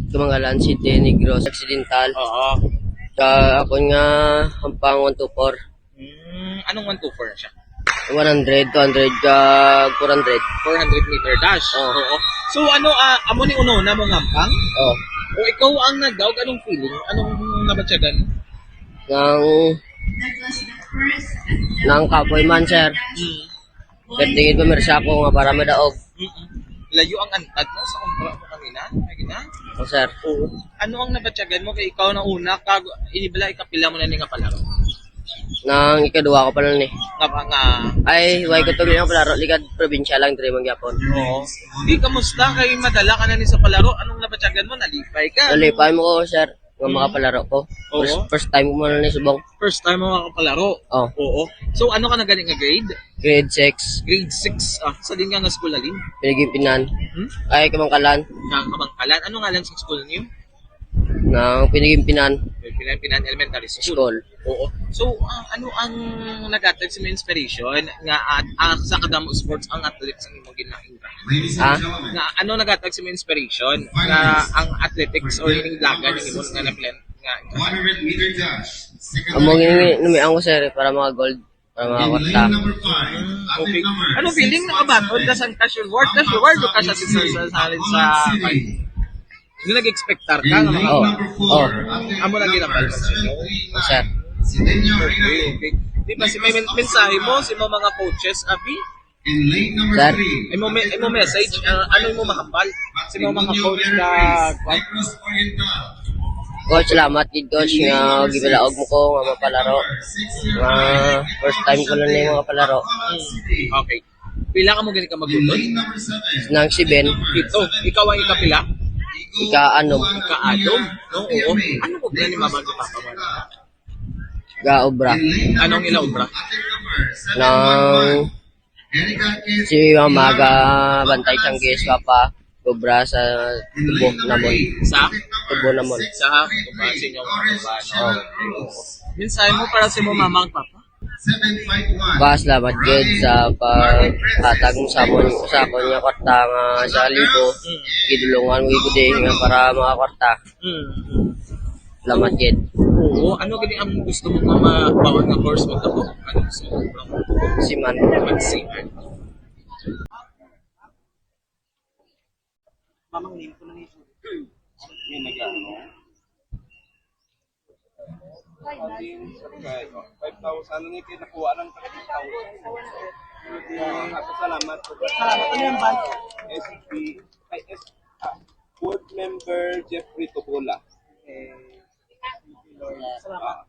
Tumangalan City Negros Occidental. Oo. Ako nga hampang 124. Anong 124 siya? 100, 200, 400. 400 meter dash. Oo. So ano, amo ni uno na mong hampang? Oh, O ikaw ang nagdaog, anong feeling? Anong nabatsyagan? nang kapoy man, sir. Tingin pa meron ako nga para madaog. Layo ang antad mo sa kumpara mo kanina? Kanina? Oh, sir. Oo. Ano ang nabatsyagan mo kay ikaw na una? Inibala ikapila mo na ni nga palaro? Nang ikadua ko pa lang ni. Nga. Ay, way ko to nga palaro. Ligad probinsya lang, Dre, magyapon. Oo. Di, kamusta? Kay madala ka na ni sa palaro. Anong nabatsyagan mo? Nalipay ka? Nalipay mo ko, sir. Nga makapalaro ko. Oo. First time ko man ni subong. First time mo makapalaro? Oh. Oo. So ano ka na galing nga grade? Grade 6. Grade 6. Sa din nga nga school alin? Pinagimpinan. Ay, Kamangkalan. Kamangkalan. Ano nga lang sa school niyo? Nang Pinagimpinan Pinan Elementary School. School. Oo. So, ano ang nagatag sa mga inspiration nga sa kadamo sports ang athletics ang imong ginahing nga ano nagatag sa mga inspiration nga ang athletics or yung lagan ng imong nga na-plan nga 100 meter dash. Among numiang ko, sir, para mga gold. Para mga kwarta. Okay. Anong feeling na kabatod ka sa cash reward? Cash reward o cash assistance sa hindi nag-expectar ka nga mga amo na ginapal sa inyo. Oh, sir. Okay. Di ba si may mensahe mo si mga coaches, Abi? Sir. Imo message, ano mo mahambal? Si mga coach ka Coach, salamat kid coach nga gibilaog mo ko nga mapalaro. Nga first time ko lang na mga palaro. Okay. Pila ka mo gani ka magutod? Nang si Ben, Ito, ikaw ang ikapila? ika-anom, Ika-adom? No, oo. Ano ko gani mabag papa mo? ga-obra. Anong ilaobra? Nang si Mama ga-bantay siyang ges papa, obra sa tubo namon. Sa? Tubo namon. Sa kumasin yung mga mensahe mo para sa mo mama at papa? Ba, salamat gid sa paghatag mo sa amon sa akon nga kwarta nga sa libo. Gidulungan mo gid nga para mga kwarta. Salamat gid. Oo, ano gani ang gusto mo nga mabaon nga course mo tabo? Ano gusto mo? Si Man. Magsiman. Mamang name ko na nito. Yan nag-ano? 5,000 ano ni kinakuha ng 3,000. Salamat po. Salamat ano yung band? SB board member Jeffrey Tobola. Salamat.